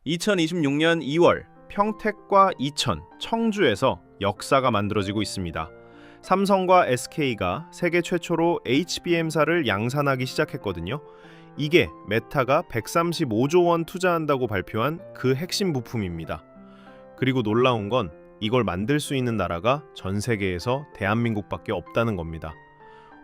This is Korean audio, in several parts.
2026년 2월 평택과 이천, 청주에서 역사가 만들어지고 있습니다. 삼성과 SK가 세계 최초로 HBM사를 양산하기 시작했거든요. 이게 메타가 135조 원 투자한다고 발표한 그 핵심 부품입니다. 그리고 놀라운 건 이걸 만들 수 있는 나라가 전 세계에서 대한민국밖에 없다는 겁니다.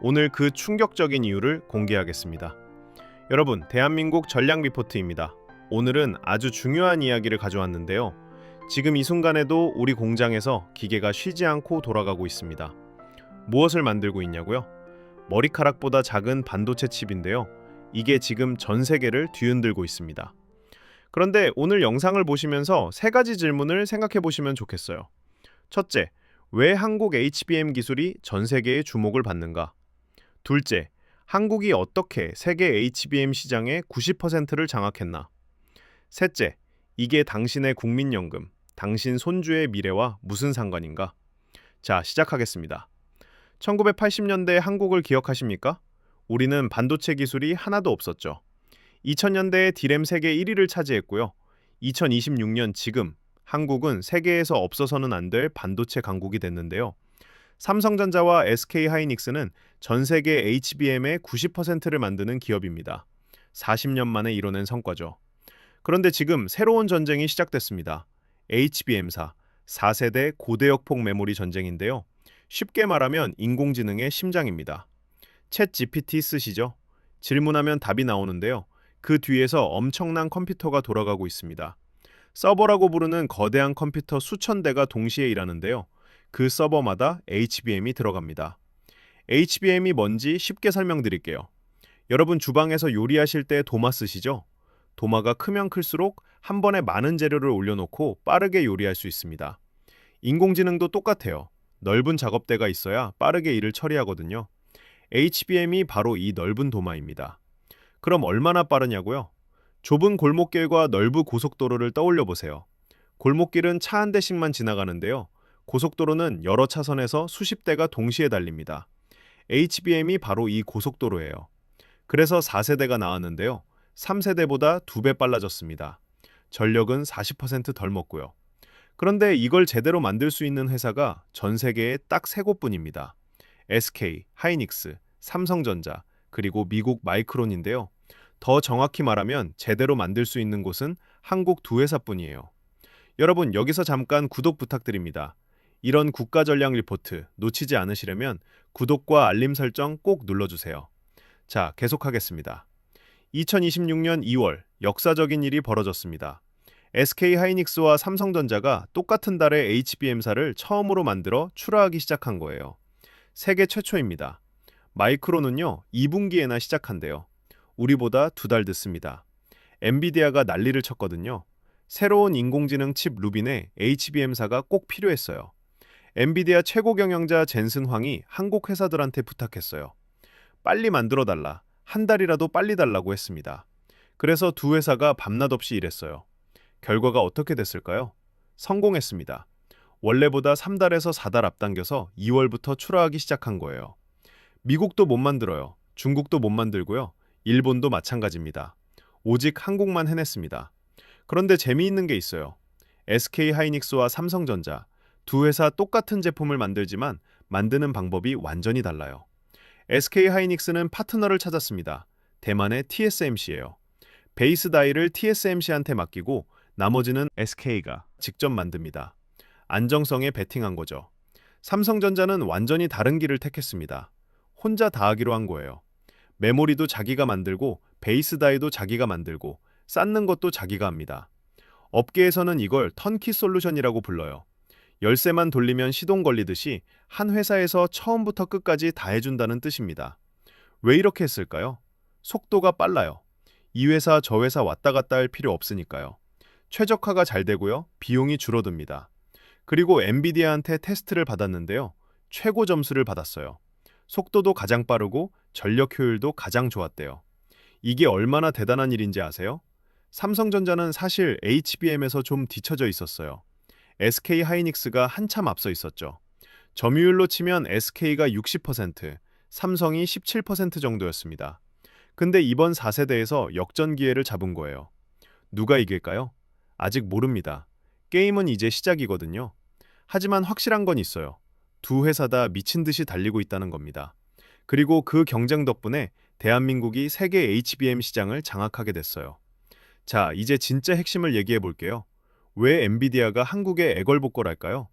오늘 그 충격적인 이유를 공개하겠습니다. 여러분, 대한민국 전략 리포트입니다. 오늘은 아주 중요한 이야기를 가져왔는데요. 지금 이 순간에도 우리 공장에서 기계가 쉬지 않고 돌아가고 있습니다. 무엇을 만들고 있냐고요? 머리카락보다 작은 반도체 칩인데요. 이게 지금 전 세계를 뒤흔들고 있습니다. 그런데 오늘 영상을 보시면서 세 가지 질문을 생각해 보시면 좋겠어요. 첫째, 왜 한국 HBM 기술이 전 세계의 주목을 받는가? 둘째, 한국이 어떻게 세계 HBM 시장의 90%를 장악했나? 셋째, 이게 당신의 국민연금, 당신 손주의 미래와 무슨 상관인가? 자, 시작하겠습니다. 1980년대 한국을 기억하십니까? 우리는 반도체 기술이 하나도 없었죠. 2000년대에 디램 세계 1위를 차지했고요. 2026년 지금 한국은 세계에서 없어서는 안 될 반도체 강국이 됐는데요. 삼성전자와 SK하이닉스는 전 세계 HBM의 90%를 만드는 기업입니다. 40년 만에 이뤄낸 성과죠. 그런데 지금 새로운 전쟁이 시작됐습니다. HBM사, 4세대 고대역폭 메모리 전쟁인데요. 쉽게 말하면 인공지능의 심장입니다. 챗 GPT 쓰시죠? 질문하면 답이 나오는데요. 그 뒤에서 엄청난 컴퓨터가 돌아가고 있습니다. 서버라고 부르는 거대한 컴퓨터 수천 대가 동시에 일하는데요. 그 서버마다 HBM이 들어갑니다. HBM이 뭔지 쉽게 설명드릴게요. 여러분 주방에서 요리하실 때 도마 쓰시죠? 도마가 크면 클수록 한 번에 많은 재료를 올려놓고 빠르게 요리할 수 있습니다. 인공지능도 똑같아요. 넓은 작업대가 있어야 빠르게 일을 처리하거든요. HBM이 바로 이 넓은 도마입니다. 그럼 얼마나 빠르냐고요? 좁은 골목길과 넓은 고속도로를 떠올려 보세요. 골목길은 차 한 대씩만 지나가는데요. 고속도로는 여러 차선에서 수십 대가 동시에 달립니다. HBM이 바로 이 고속도로예요. 그래서 4세대가 나왔는데요. 3세대보다 2배 빨라졌습니다. 전력은 40%덜 먹고요. 그런데 이걸 제대로 만들 수 있는 회사가 전 세계에 딱 3곳뿐입니다. SK, 하이닉스, 삼성전자, 그리고 미국 마이크론인데요. 더 정확히 말하면 제대로 만들 수 있는 곳은 한국 2회사뿐이에요. 여러분, 여기서 잠깐 구독 부탁드립니다. 이런 국가 전략 리포트 놓치지 않으시려면 구독과 알림 설정 꼭 눌러주세요. 자, 계속하겠습니다. 2026년 2월 역사적인 일이 벌어졌습니다. SK하이닉스와 삼성전자가 똑같은 달에 HBM사를 처음으로 만들어 출하하기 시작한 거예요. 세계 최초입니다. 마이크론은요, 2분기에나 시작한대요. 우리보다 2달 늦습니다. 엔비디아가 난리를 쳤거든요. 새로운 인공지능 칩 루빈에 HBM사가 꼭 필요했어요. 엔비디아 최고 경영자 젠슨 황이 한국 회사들한테 부탁했어요. 빨리 만들어달라. 한 달이라도 빨리 달라고 했습니다. 그래서 두 회사가 밤낮 없이 일했어요. 결과가 어떻게 됐을까요? 성공했습니다. 원래보다 3달에서 4달 앞당겨서 2월부터 출하하기 시작한 거예요. 미국도 못 만들어요. 중국도 못 만들고요. 일본도 마찬가지입니다. 오직 한국만 해냈습니다. 그런데 재미있는 게 있어요. SK하이닉스와 삼성전자 두 회사 똑같은 제품을 만들지만 만드는 방법이 완전히 달라요. SK하이닉스는 파트너를 찾았습니다. 대만의 TSMC예요. 베이스 다이를 TSMC한테 맡기고 나머지는 SK가 직접 만듭니다. 안정성에 베팅한 거죠. 삼성전자는 완전히 다른 길을 택했습니다. 혼자 다 하기로 한 거예요. 메모리도 자기가 만들고 베이스 다이도 자기가 만들고 쌓는 것도 자기가 합니다. 업계에서는 이걸 턴키 솔루션이라고 불러요. 열쇠만 돌리면 시동 걸리듯이 한 회사에서 처음부터 끝까지 다 해준다는 뜻입니다. 왜 이렇게 했을까요? 속도가 빨라요. 이 회사 저 회사 왔다 갔다 할 필요 없으니까요. 최적화가 잘 되고요. 비용이 줄어듭니다. 그리고 엔비디아한테 테스트를 받았는데요. 최고 점수를 받았어요. 속도도 가장 빠르고 전력 효율도 가장 좋았대요. 이게 얼마나 대단한 일인지 아세요? 삼성전자는 사실 HBM에서 좀 뒤처져 있었어요. SK하이닉스가 한참 앞서 있었죠. 점유율로 치면 SK가 60%, 삼성이 17% 정도였습니다. 근데 이번 4세대에서 역전 기회를 잡은 거예요. 누가 이길까요? 아직 모릅니다. 게임은 이제 시작이거든요. 하지만 확실한 건 있어요. 두 회사 다 미친 듯이 달리고 있다는 겁니다. 그리고 그 경쟁 덕분에 대한민국이 세계 HBM 시장을 장악하게 됐어요. 자, 이제 진짜 핵심을 얘기해 볼게요. 왜 엔비디아가 한국에 애걸복걸할까요?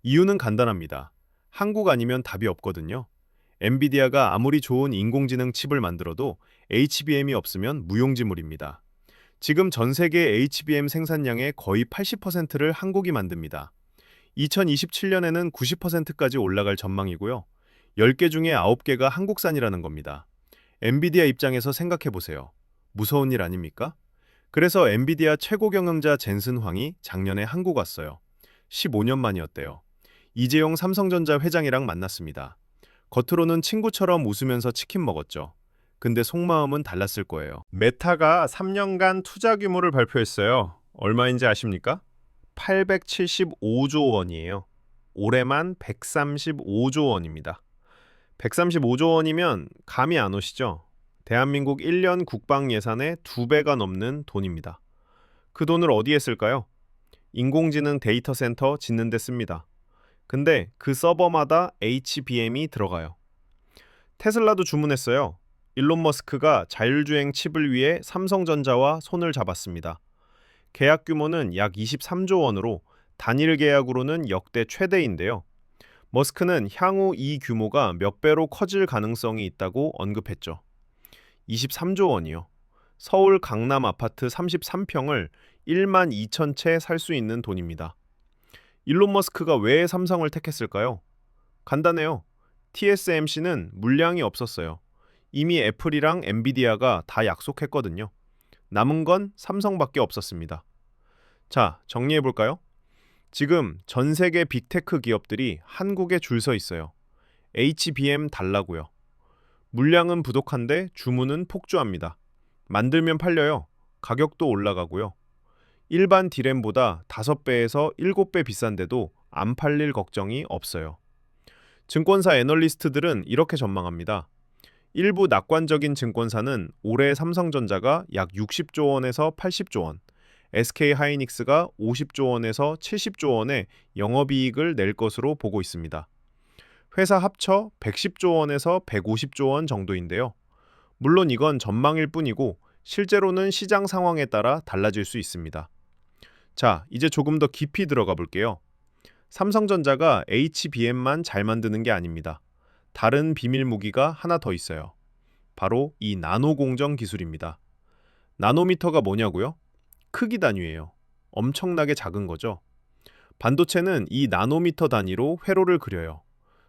이유는 간단합니다. 한국 아니면 답이 없거든요. 엔비디아가 아무리 좋은 인공지능 칩을 만들어도 HBM이 없으면 무용지물입니다. 지금 전 세계 HBM 생산량의 거의 80%를 한국이 만듭니다. 2027년에는 90%까지 올라갈 전망이고요. 10개 중에 9개가 한국산이라는 겁니다. 엔비디아 입장에서 생각해 보세요. 무서운 일 아닙니까? 그래서 엔비디아 최고 경영자 젠슨 황이 작년에 한국 왔어요. 15년 만이었대요. 이재용 삼성전자 회장이랑 만났습니다. 겉으로는 친구처럼 웃으면서 치킨 먹었죠. 근데 속마음은 달랐을 거예요. 메타가 3년간 투자 규모를 발표했어요. 얼마인지 아십니까? 875조 원이에요. 올해만 135조 원입니다. 135조 원이면 감이 안 오시죠? 대한민국 1년 국방 예산의 2배가 넘는 돈입니다. 그 돈을 어디에 쓸까요? 인공지능 데이터 센터 짓는 데 씁니다. 근데 그 서버마다 HBM이 들어가요. 테슬라도 주문했어요. 일론 머스크가 자율주행 칩을 위해 삼성전자와 손을 잡았습니다. 계약 규모는 약 23조 원으로 단일 계약으로는 역대 최대인데요. 머스크는 향후 이 규모가 몇 배로 커질 가능성이 있다고 언급했죠. 23조 원이요. 서울 강남 아파트 33평을 1만 2천 채 살 수 있는 돈입니다. 일론 머스크가 왜 삼성을 택했을까요? 간단해요. TSMC는 물량이 없었어요. 이미 애플이랑 엔비디아가 다 약속했거든요. 남은 건 삼성밖에 없었습니다. 자, 정리해 볼까요? 지금 전 세계 빅테크 기업들이 한국에 줄 서 있어요. HBM 달라고요. 물량은 부족한데 주문은 폭주합니다. 만들면 팔려요. 가격도 올라가고요. 일반 디램보다 5배에서 7배 비싼데도 안 팔릴 걱정이 없어요. 증권사 애널리스트들은 이렇게 전망합니다. 일부 낙관적인 증권사는 올해 삼성전자가 약 60조 원에서 80조 원, SK하이닉스가 50조 원에서 70조 원의 영업이익을 낼 것으로 보고 있습니다. 회사 합쳐 110조 원에서 150조 원 정도인데요. 물론 이건 전망일 뿐이고 실제로는 시장 상황에 따라 달라질 수 있습니다. 자, 이제 조금 더 깊이 들어가 볼게요. 삼성전자가 HBM만 잘 만드는 게 아닙니다. 다른 비밀 무기가 하나 더 있어요. 바로 이 나노 공정 기술입니다. 나노미터가 뭐냐고요? 크기 단위예요. 엄청나게 작은 거죠. 반도체는 이 나노미터 단위로 회로를 그려요.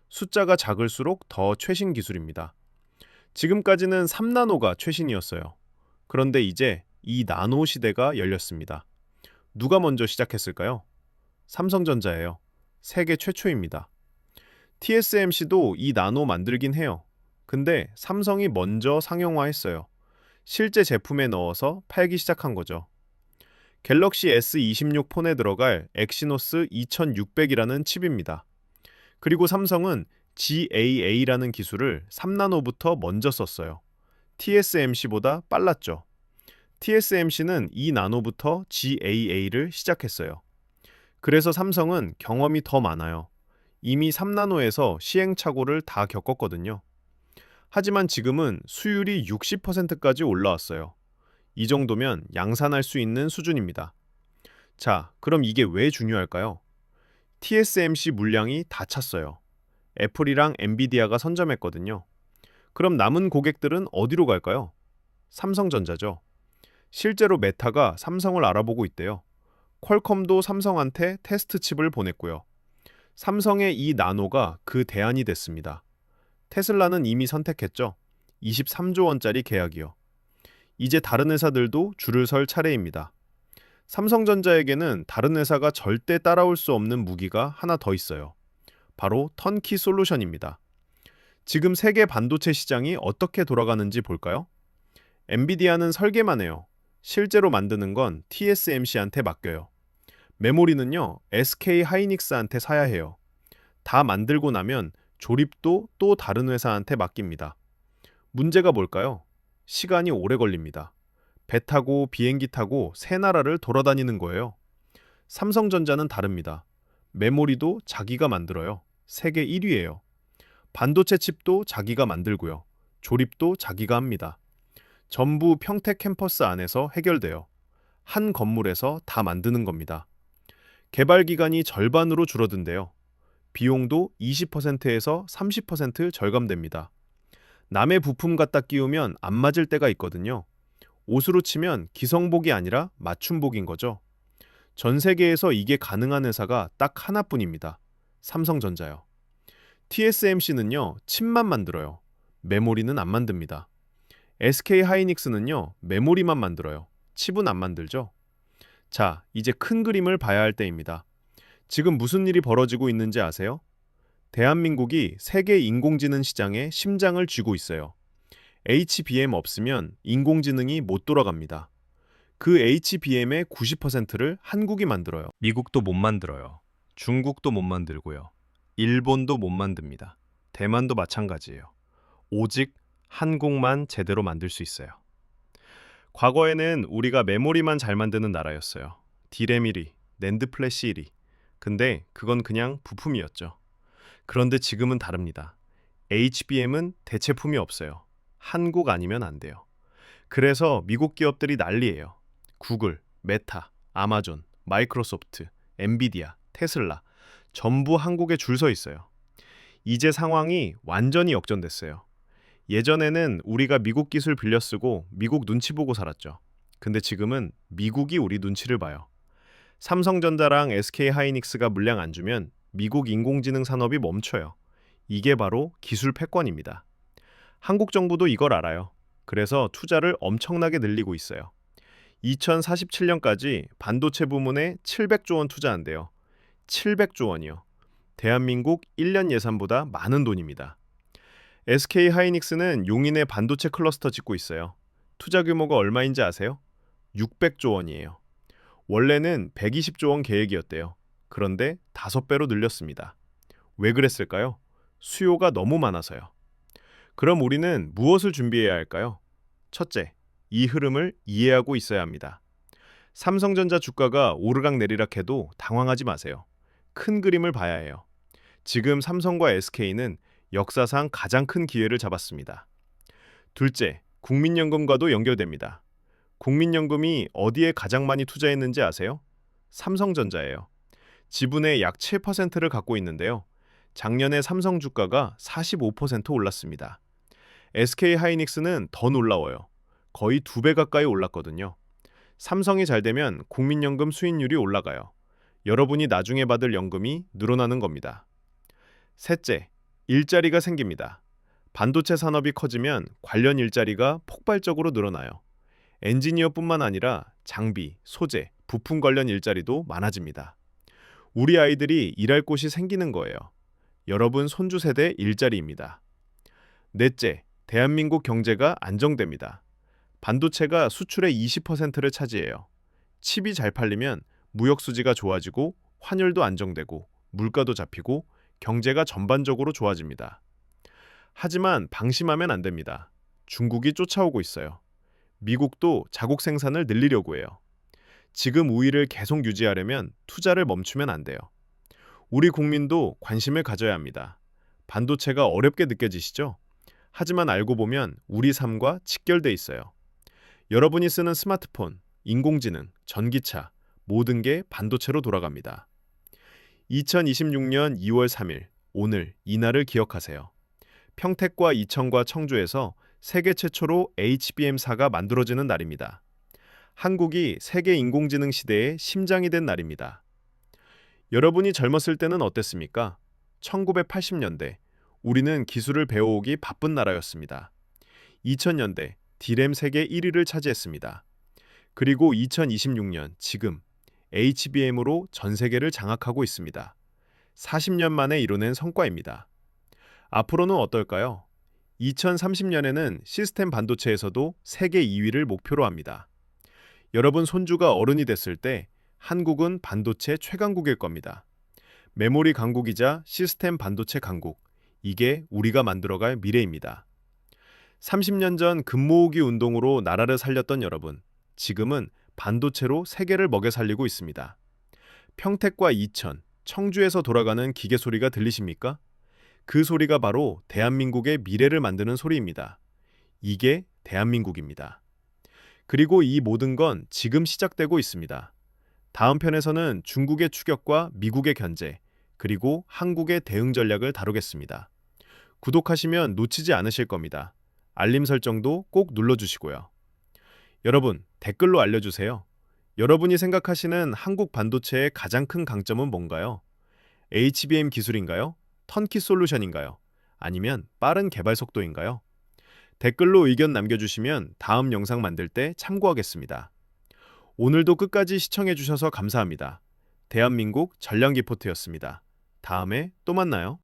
숫자가 작을수록 더 최신 기술입니다. 지금까지는 3나노가 최신이었어요. 그런데 이제 이 나노 시대가 열렸습니다. 누가 먼저 시작했을까요? 삼성전자예요. 세계 최초입니다. TSMC도 이 나노 만들긴 해요. 근데 삼성이 먼저 상용화했어요. 실제 제품에 넣어서 팔기 시작한 거죠. 갤럭시 S26 폰에 들어갈 엑시노스 2600이라는 칩입니다. 그리고 삼성은 GAA라는 기술을 3나노부터 먼저 썼어요. TSMC보다 빨랐죠. TSMC는 2나노부터 GAA를 시작했어요. 그래서 삼성은 경험이 더 많아요. 이미 3나노에서 시행착오를 다 겪었거든요. 하지만 지금은 수율이 60%까지 올라왔어요. 이 정도면 양산할 수 있는 수준입니다. 자, 그럼 이게 왜 중요할까요? TSMC 물량이 다 찼어요. 애플이랑 엔비디아가 선점했거든요. 그럼 남은 고객들은 어디로 갈까요? 삼성전자죠. 실제로 메타가 삼성을 알아보고 있대요. 퀄컴도 삼성한테 테스트 칩을 보냈고요. 삼성의 이 나노가 그 대안이 됐습니다. 테슬라는 이미 선택했죠. 23조 원짜리 계약이요. 이제 다른 회사들도 줄을 설 차례입니다. 삼성전자에게는 다른 회사가 절대 따라올 수 없는 무기가 하나 더 있어요. 바로 턴키 솔루션입니다. 지금 세계 반도체 시장이 어떻게 돌아가는지 볼까요? 엔비디아는 설계만 해요. 실제로 만드는 건 TSMC한테 맡겨요. 메모리는요, SK하이닉스한테 사야 해요. 다 만들고 나면 조립도 또 다른 회사한테 맡깁니다. 문제가 뭘까요? 시간이 오래 걸립니다. 배 타고 비행기 타고 새 나라를 돌아다니는 거예요. 삼성전자는 다릅니다. 메모리도 자기가 만들어요. 세계 1위예요. 반도체 칩도 자기가 만들고요. 조립도 자기가 합니다. 전부 평택 캠퍼스 안에서 해결돼요. 한 건물에서 다 만드는 겁니다. 개발 기간이 절반으로 줄어든대요. 비용도 20%에서 30% 절감됩니다. 남의 부품 갖다 끼우면 안 맞을 때가 있거든요. 옷으로 치면 기성복이 아니라 맞춤복인 거죠. 전 세계에서 이게 가능한 회사가 딱 하나뿐입니다. 삼성전자요. TSMC는요, 칩만 만들어요. 메모리는 안 만듭니다. SK 하이닉스는요, 메모리만 만들어요. 칩은 안 만들죠. 자, 이제 큰 그림을 봐야 할 때입니다. 지금 무슨 일이 벌어지고 있는지 아세요? 대한민국이 세계 인공지능 시장에 심장을 쥐고 있어요. HBM 없으면 인공지능이 못 돌아갑니다. 그 HBM의 90%를 한국이 만들어요. 미국도 못 만들어요. 중국도 못 만들고요. 일본도 못 만듭니다. 대만도 마찬가지예요. 오직 한국만 제대로 만들 수 있어요. 과거에는 우리가 메모리만 잘 만드는 나라였어요. 디램 1위, 낸드 플래시 1위. 근데 그건 그냥 부품이었죠. 그런데 지금은 다릅니다. HBM은 대체품이 없어요. 한국 아니면 안 돼요. 그래서 미국 기업들이 난리예요. 구글, 메타, 아마존, 마이크로소프트, 엔비디아, 테슬라 전부 한국에 줄 서 있어요. 이제 상황이 완전히 역전됐어요. 예전에는 우리가 미국 기술 빌려 쓰고 미국 눈치 보고 살았죠. 근데 지금은 미국이 우리 눈치를 봐요. 삼성전자랑 SK 하이닉스가 물량 안 주면 미국 인공지능 산업이 멈춰요. 이게 바로 기술 패권입니다. 한국 정부도 이걸 알아요. 그래서 투자를 엄청나게 늘리고 있어요. 2047년까지 반도체 부문에 700조 원 투자한대요. 700조 원이요. 대한민국 1년 예산보다 많은 돈입니다. SK 하이닉스는 용인에 반도체 클러스터 짓고 있어요. 투자 규모가 얼마인지 아세요? 600조 원이에요. 원래는 120조 원 계획이었대요. 그런데 5배로 늘렸습니다. 왜 그랬을까요? 수요가 너무 많아서요. 그럼 우리는 무엇을 준비해야 할까요? 첫째, 이 흐름을 이해하고 있어야 합니다. 삼성전자 주가가 오르락내리락 해도 당황하지 마세요. 큰 그림을 봐야 해요. 지금 삼성과 SK는 역사상 가장 큰 기회를 잡았습니다. 둘째, 국민연금과도 연결됩니다. 국민연금이 어디에 가장 많이 투자했는지 아세요? 삼성전자예요. 지분의 약 7%를 갖고 있는데요. 작년에 삼성 주가가 45% 올랐습니다. SK 하이닉스는 더 놀라워요. 거의 2배 가까이 올랐거든요. 삼성이 잘 되면 국민연금 수익률이 올라가요. 여러분이 나중에 받을 연금이 늘어나는 겁니다. 셋째, 일자리가 생깁니다. 반도체 산업이 커지면 관련 일자리가 폭발적으로 늘어나요. 엔지니어뿐만 아니라 장비, 소재, 부품 관련 일자리도 많아집니다. 우리 아이들이 일할 곳이 생기는 거예요. 여러분 손주 세대 일자리입니다. 넷째, 대한민국 경제가 안정됩니다. 반도체가 수출의 20%를 차지해요. 칩이 잘 팔리면 무역 수지가 좋아지고 환율도 안정되고 물가도 잡히고 경제가 전반적으로 좋아집니다. 하지만 방심하면 안 됩니다. 중국이 쫓아오고 있어요. 미국도 자국 생산을 늘리려고 해요. 지금 우위를 계속 유지하려면 투자를 멈추면 안 돼요. 우리 국민도 관심을 가져야 합니다. 반도체가 어렵게 느껴지시죠? 하지만 알고 보면 우리 삶과 직결돼 있어요. 여러분이 쓰는 스마트폰, 인공지능, 전기차, 모든 게 반도체로 돌아갑니다. 2026년 2월 3일, 오늘 이날을 기억하세요. 평택과 이천과 청주에서 세계 최초로 HBM사가 만들어지는 날입니다. 한국이 세계 인공지능 시대의 심장이 된 날입니다. 여러분이 젊었을 때는 어땠습니까? 1980년대, 우리는 기술을 배워오기 바쁜 나라였습니다. 2000년대, 디램 세계 1위를 차지했습니다. 그리고 2026년, 지금 HBM으로 전 세계를 장악하고 있습니다. 40년 만에 이뤄낸 성과입니다. 앞으로는 어떨까요? 2030년에는 시스템 반도체에서도 세계 2위를 목표로 합니다. 여러분 손주가 어른이 됐을 때 한국은 반도체 최강국일 겁니다. 메모리 강국이자 시스템 반도체 강국. 이게 우리가 만들어갈 미래입니다. 30년 전 금모으기 운동으로 나라를 살렸던 여러분, 지금은 반도체로 세계를 먹여 살리고 있습니다. 평택과 이천, 청주에서 돌아가는 기계 소리가 들리십니까? 그 소리가 바로 대한민국의 미래를 만드는 소리입니다. 이게 대한민국입니다. 그리고 이 모든 건 지금 시작되고 있습니다. 다음 편에서는 중국의 추격과 미국의 견제, 그리고 한국의 대응 전략을 다루겠습니다. 구독하시면 놓치지 않으실 겁니다. 알림 설정도 꼭 눌러주시고요. 여러분, 댓글로 알려주세요. 여러분이 생각하시는 한국 반도체의 가장 큰 강점은 뭔가요? HBM 기술인가요? 턴키 솔루션인가요? 아니면 빠른 개발 속도인가요? 댓글로 의견 남겨주시면 다음 영상 만들 때 참고하겠습니다. 오늘도 끝까지 시청해주셔서 감사합니다. 대한민국 전략리포트였습니다. 다음에 또 만나요.